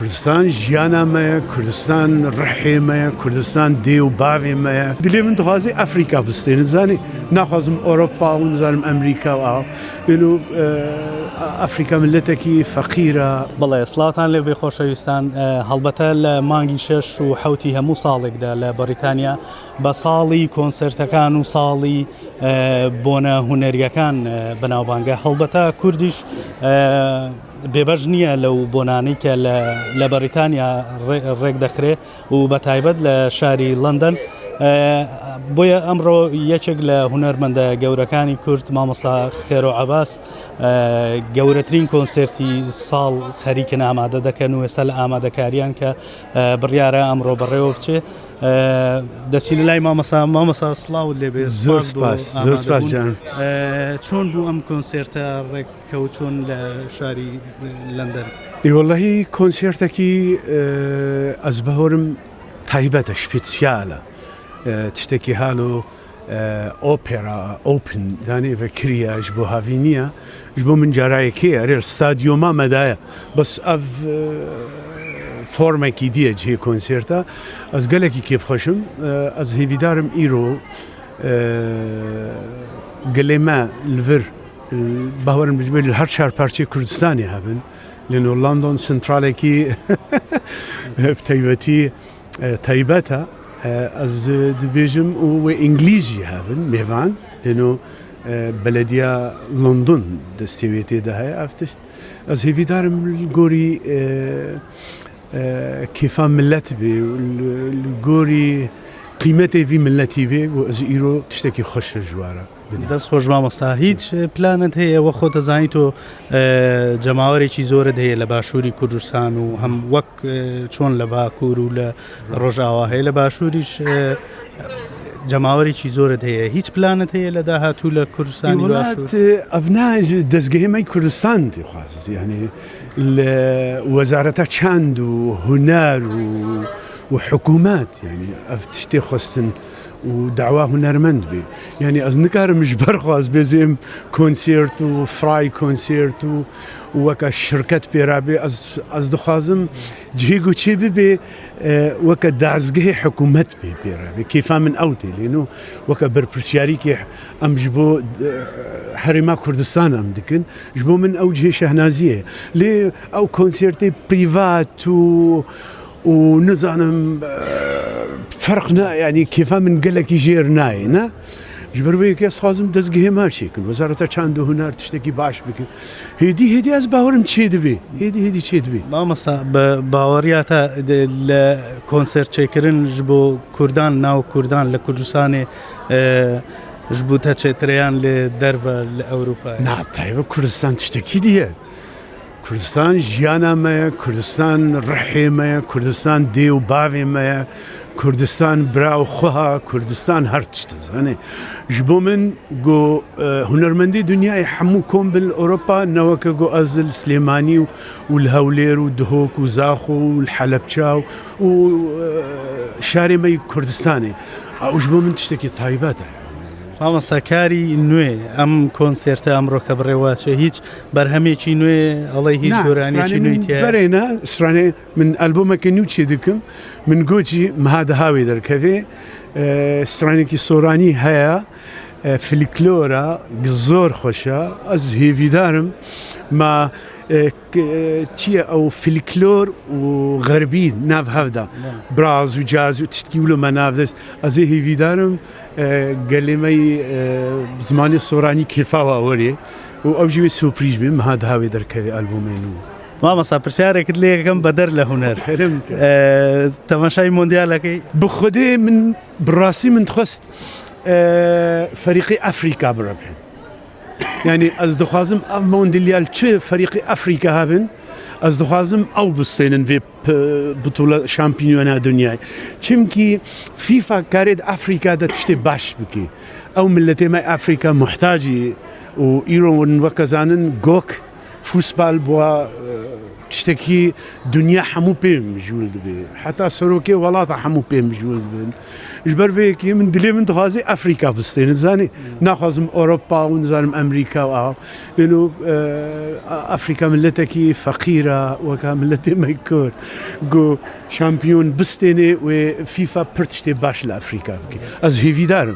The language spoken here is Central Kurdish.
کوردستان ژیانەمەیە، کوردستان ڕحێمەیە، کوردستان دێ و باوێمەیە. دلێ من دخوازی ئەفریقا بستێنێت زانی ناخوازم ئۆرۆپا و نزانم ئەمریکا و ئاو بێن و ئەفریقا ملەتێکی فەقیرە. بەڵێ سڵاتان لێ بێ خۆشەویستان، هەڵبەتە لە مانگی 6 و 7 هەموو ساڵێکدا لە بەریتانیا بە ساڵی کۆنسرتەکان و ساڵی بۆنە هونەریەکان بەناوبانگە هەڵبەتە کوردیش بێبەش نییە لەو بۆنانەی کە لە بەریتانیا ڕێک دەخرێ و بە تایبەت لە شاری لەندەن. بۆیە ئەمڕۆ یەکێک لە هونەرمەندە گەورەکانی کورد مامۆستا خێرۆ عەباس گەورەترین کۆنسرتی ساڵ خەریکن ئامادە دەکەن و ێستا لە ئامادەکاریان کە بڕیارە ئەمڕۆ بەڕێوە بچێ. دەچین لای مامۆستا سڵاو لێبێ. زۆر سپاس جان. چۆن بوو ئەم کۆنسرتە ڕێککەوتون لە شاری لەندەن؟ وەڵڵاهی کۆنسرتێکی ئەس بەهۆرم تایبەتە شپیتسیالە تشتێکی هاالۆ ئۆپێرا ئۆپن زانێ بەکریە ژ بۆ هاوینیە ژ بۆ من جارایەکەی ئەرێ ستادیۆما مەدایە بەس ئەف فۆرمێکی دیە جێ کۆنسرتە ئەس گەلێکی کێفخۆشم ئەس هێویدارم ئیرۆ گەلێمە لڤر باوەرم بێت هەر چار پارچەی کوردستانی هەبن لێنۆ لەندۆن سنترالێکی تایبەتی تایبەتە ئەس دەبێژم و ئینگلیزی هەبن میێوان لێنۆ بەلەدیا لندن دەستێوێتێدا هەیە ئەفتشت ئەس هێویدارم گۆری کێفا ملەت بێ گۆری قیمەتێوی ملەتی بێ و ئەس ئیرۆ تشتێکی خۆشە ژوارە. دەست خۆش مامۆستا، هیچ پلانت هەیە وە خۆتە زانی تۆ جەماوەرێکی زۆرت هەیە لە باشووری کوردستان و هەم وەک چۆن لە باکوور و لە ڕۆژاوا هەیە لە باشووریش جەماوەرێکی زۆرت هەیە، هیچ پلانت هەیە لە داهاتوو لە کوردستانی باشوور؟ ئەڤناژ دەستگەهێمەی کوردستان دەخواست یعنی لە وەزارەتە چاند و هونەر و حکوومەت یعنی ئەف تشتێ خواستن و داوا هونەرمەند بێ یعنی ئەس نکارمش بەرخواست بێزێم کۆنسرت و فرای کۆنسرت و وەکە شرکت پێرابێ ئەس دخوازم جێگ و چێ ببێ وەکە دازگەهی حکوومەت بێ پێرابێ کێفا من ئەو تێلێن و وەکە بەرپرسیاریکی ئەمش بۆ هەرێما کوردستان ئەم دکن ژ بۆ من ئەو جێ شەهنازیە لێ ئەو کۆنسرتی پریڤات و نزانم فەرق ینی کێفا من گەلێکی ژێر نایە نە ji ber wê kes xwazim dezgehê çêkin wezareta çand û huner tiştekî baş bikin hêdî ez bawerim çê dibê hêdî çê dibê. Mamesa bi baweriya te li konsertçêkirin ji bo Kurdan nav Kurdan li Kurdistanê ji bo te çêtireyan li derve li Ewropayê? Na taybet Kurdistan tiştekî diye. Kurdistan jiyana me ye, Kurdistan rihê me ye, Kurdistan dê û bavê me ye, Kurdistan bira û xweha, Kurdistan her tişt zanê. Ji bo min got hunermendî dunyayê hemû kom bil Ewropa neweke got ez li Slêmanî û li Hewlêr û Duhok û Zaxo û li Helepça û şarê me yê Kurdistanê. Ew ji bo min tiştekî taybet e. مامۆستا کاری نوێ ئەم کۆنسرتە ئەمڕۆ کە بڕێوەچێ هیچ بەرهەمێکی نوێ ئەڵێ هیچ گۆرانێکی نوێی تێ بەرێنە سرانێ من ئەلبۆمەکە نو چێ دکم من گۆچی مەهادەهاوێ دەرکەوێ سرانێکی سۆرانی هەیە فلیکلۆرە زۆر خۆشە ئەس هێویدارم ما چییە ئەو فلیکلۆر و غەربی ناو هەفدا براز و جاز و تشتکی ولۆ مە ناودەست ئەزێ هێویدارم گەلێمەی زمانی سۆرانی کێفاوە وەرێ و ئەو ژوێ سۆپریش بێ مەهادەهاوێ دەرکەوێ ئەلبۆمێن و مامۆستا پرسیارێکت لێ یەکەم بەدەر لە هونەر تەماشای مۆندیالەکەی بخودێ من بڕاستی من دخواست فەریقی ئەفریقا بڕەبێت یعنی ئەس دخوازم ئەف مۆندیال چ فەریقی ئەفریقا هەبن ئەس دخوازم ئەو بستێنن vê بتوڵە شامپیۆنا دنیای چimکی فیفا کارێت ئەفریقا دە tiştê baş bike ئەو milletê me ئەفریقا محتاجی و ئîro wekkezanin gok فوسبال بووە تشتكي دنيا حمو بيم جولد بي حتى سروكي ولاطة حمو بيم جولد بين جبر بيكي من دلي من تغازي أفريقيا بستين زاني ناخذ أوروبا ونزارم أمريكا لأنه أفريقيا ملتكي فقيرة وكا ملتي ما يكون جو شامبيون بستيني وفيفا برتشتي باش لأفريقيا بكي از هيفي دارم